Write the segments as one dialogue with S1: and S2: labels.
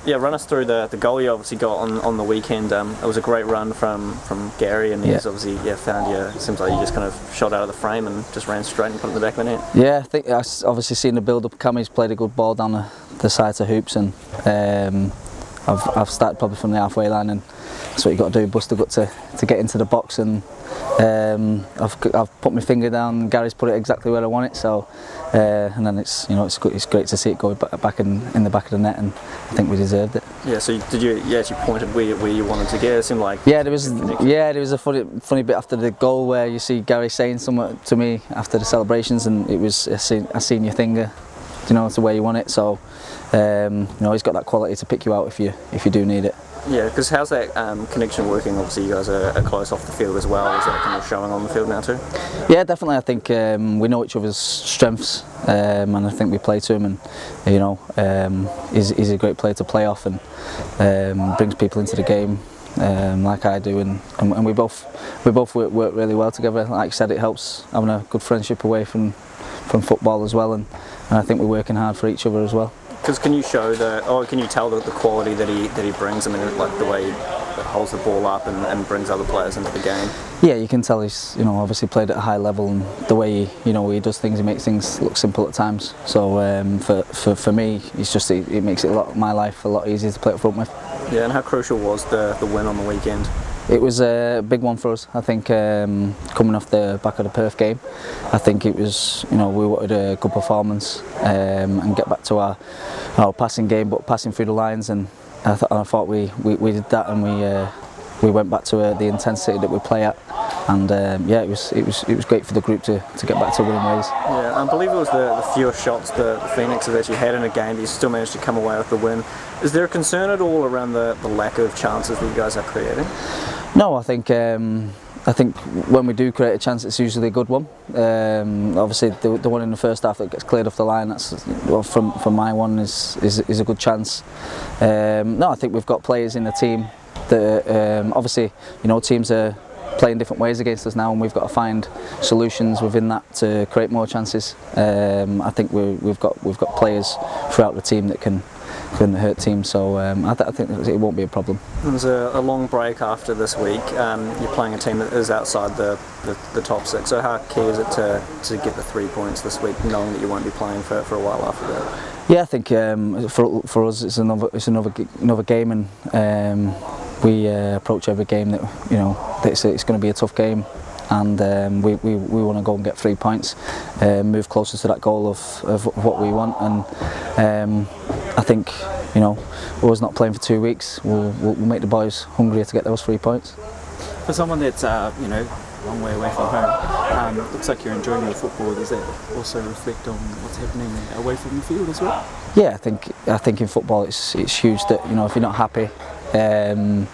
S1: Yeah, run us through the goal you obviously got on the weekend. It was a great run from Gary, and he's obviously found you. It seems like you just kind of shot out of the frame and just ran straight and put it in the back of the net.
S2: Yeah, I think I've obviously seen the build up. Cammy's played a good ball down the sides of hoops, and I've started probably from the halfway line, and that's what you got to do, bust a gut to get into the box, and I've put my finger down, and Gary's put it exactly where I want it. So and then it's great to see it go back in the back of the net, and I think we deserved it.
S1: Yeah. So did you actually pointed where you wanted to get? It seemed like
S2: there was a funny bit after the goal where you see Gary saying something to me after the celebrations, and it was I seen your finger, to where you want it. So he's got that quality to pick you out if you do need it.
S1: Yeah, because how's that connection working? Obviously you guys are close off the field as well. Is that kind of showing on the field now too?
S2: Yeah, definitely. I think we know each other's strengths, and I think we play to him, and he's a great player to play off, and brings people into the game like I do, and we both work really well together. Like you said, it helps having a good friendship away from football as well, and I think we're working hard for each other as well.
S1: Because can you tell the quality that he brings? I mean, like the way he holds the ball up and brings other players into the game.
S2: Yeah, you can tell he's obviously played at a high level, and the way he does things, he makes things look simple at times. So for me, it makes my life a lot easier to play up front with.
S1: Yeah, and how crucial was the win on the weekend?
S2: It was a big one for us. I think coming off the back of the Perth game, I think it was we wanted a good performance and get back to our passing game, but passing through the lines, and I thought we did that, and we went back to the intensity that we play at, and it was great for the group to get back to winning ways.
S1: Yeah, I believe it was the fewest shots the Phoenix have actually had in a game, but you still managed to come away with the win. Is there a concern at all around the lack of chances that you guys are creating?
S2: No, I think when we do create a chance, it's usually a good one. Obviously, the one in the first half that gets cleared off the line, from my one is a good chance. No, I think we've got players in the team that obviously teams are playing different ways against us now, and we've got to find solutions within that to create more chances. I think we've got players throughout the team that can hurt teams, so I think it won't be a problem.
S1: There's a long break after this week. You're playing a team that is outside the top six, so how key is it to get the 3 points this week, knowing that you won't be playing for a while after that?
S2: Yeah, I think for us it's another game, and we approach every game that it's going to be a tough game, and we want to go and get 3 points, move closer to that goal of what we want, and I think us not playing for 2 weeks will make the boys hungrier to get those 3 points.
S3: For someone that's a long way away from home, looks like you're enjoying your football. Does that also reflect on what's happening away from the field as well? Yeah,
S2: I think in football it's huge that if you're not happy, then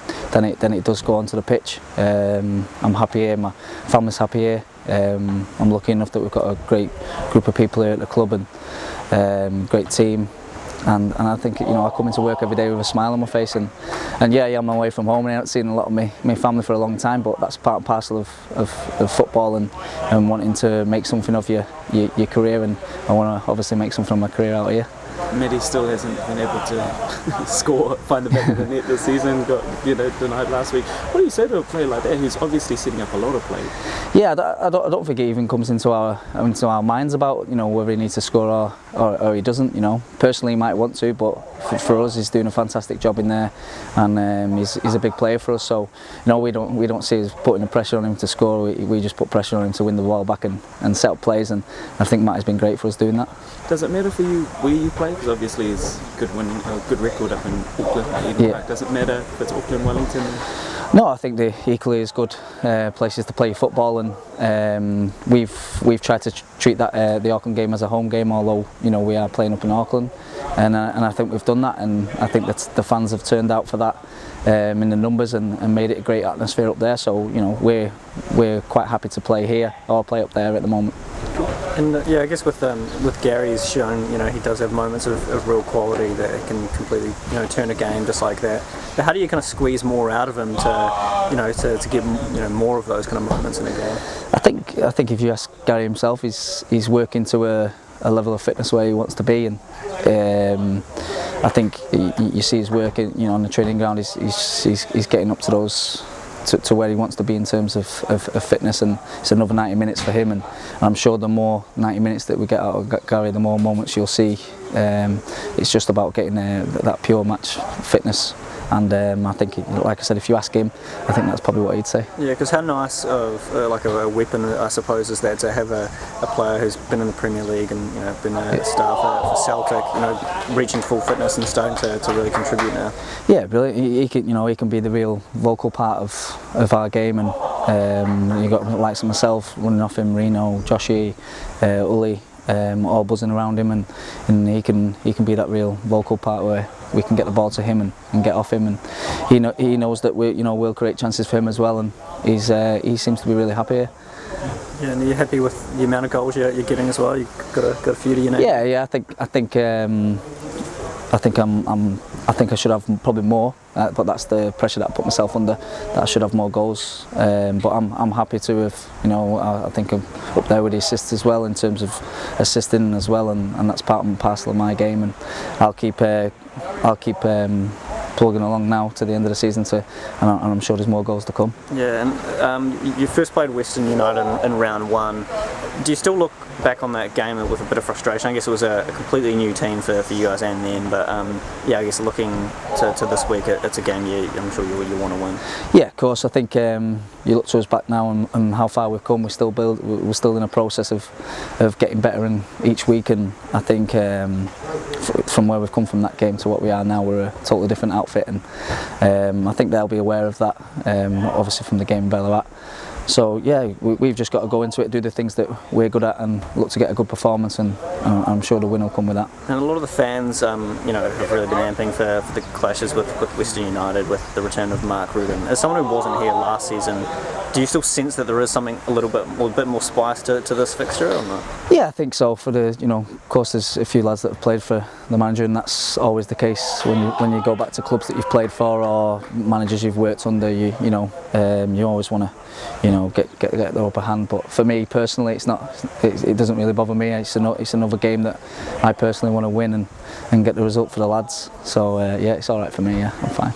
S2: it does go onto the pitch. I'm happy here, my family's happy here. I'm lucky enough that we've got a great group of people here at the club, and great team. And I think I come into work every day with a smile on my face, and yeah, I'm away from home and I haven't seen a lot of my family for a long time, but that's part and parcel of football, and wanting to make something of your career, and I want to obviously make something of my career out here.
S3: Medi still hasn't been able to find the back of the net this season, got denied last week. What do you say to a player like that who's obviously setting up a lot of play? Yeah,
S2: I don't think it even comes into our minds about whether he needs to score or he doesn't. Personally he might want to, but for us he's doing a fantastic job in there, and he's a big player for us. So we don't see us putting the pressure on him to score. We just put pressure on him to win the ball back and set up plays, and I think Matt has been great for us doing that.
S3: Does it matter for you where you play? Because obviously it's a good record up in Auckland. Yeah. Does it matter if it's Auckland, Wellington?
S2: No, I think they're equally as good places to play football, and we've tried to treat that the Auckland game as a home game, although we are playing up in Auckland, and I think we've done that, and I think that the fans have turned out for that in the numbers, and made it a great atmosphere up there. So we're quite happy to play here or play up there at the moment.
S1: And I guess with Gary, he's shown he does have moments of real quality that can completely turn a game just like that. But how do you kind of squeeze more out of him to get more of those kind of moments in a game?
S2: I think if you ask Gary himself, he's working to a level of fitness where he wants to be, and I think you see his work, on the training ground. He's getting up to those. To where he wants to be in terms of fitness, and it's another 90 minutes for him, and I'm sure the more 90 minutes that we get out of Gary, the more moments you'll see. It's just about getting that pure match fitness, and I think, like I said, if you ask him, I think that's probably what he'd say.
S1: Yeah, because how nice of like a weapon, I suppose, is that to have a player who's been in the Premier League and been a star for Celtic, reaching full fitness and starting to really contribute now.
S2: Yeah, brilliant. He can be the real vocal part of our game, and you got likes of myself running off him, Reno, Joshy, Uli, all buzzing around him, and he can be that real vocal part where we can get the ball to him and get off him, and he knows that we'll create chances for him as well, and he seems to be really happy here.
S1: Yeah, and are you happy with the amount of goals you're getting as well? You've got a few to your name.
S2: Yeah. I think I should have probably more, but that's the pressure that I put myself under. That I should have more goals, but I'm happy to have. I think I'm up there with the assists as well in terms of assisting as well, and that's part and parcel of my game. And I'll keep plugging along now to the end of the season, and I'm sure there's more goals to come.
S1: Yeah, and you first played Western United in round 1. Do you still look back on that game with a bit of frustration? I guess it was a completely new team for you guys and then, but I guess looking to this week, it's a game I'm sure you want to win.
S2: Yeah, of course. I think you look to us back now and how far we've come. We're still in a process of getting better in each week, and I think from where we've come from that game to what we are now, we're a totally different outfit, and I think they'll be aware of that, obviously from the game in Ballarat. So yeah, we've just got to go into it, do the things that we're good at, and look to get a good performance, and I'm sure the win will come with that.
S1: And a lot of the fans, have really been amping for the clashes with Western United, with the return of Mark Ruben. As someone who wasn't here last season, do you still sense that there is something a bit more spice to this fixture, or not?
S2: Yeah, I think so. For of course, there's a few lads that have played for the manager, and that's always the case when you go back to clubs that you've played for or managers you've worked under. You always want to get the upper hand, but for me personally, it doesn't really bother me. It's another game that I personally want to win and get the result for the lads. So yeah, it's all right for me. Yeah, I'm fine.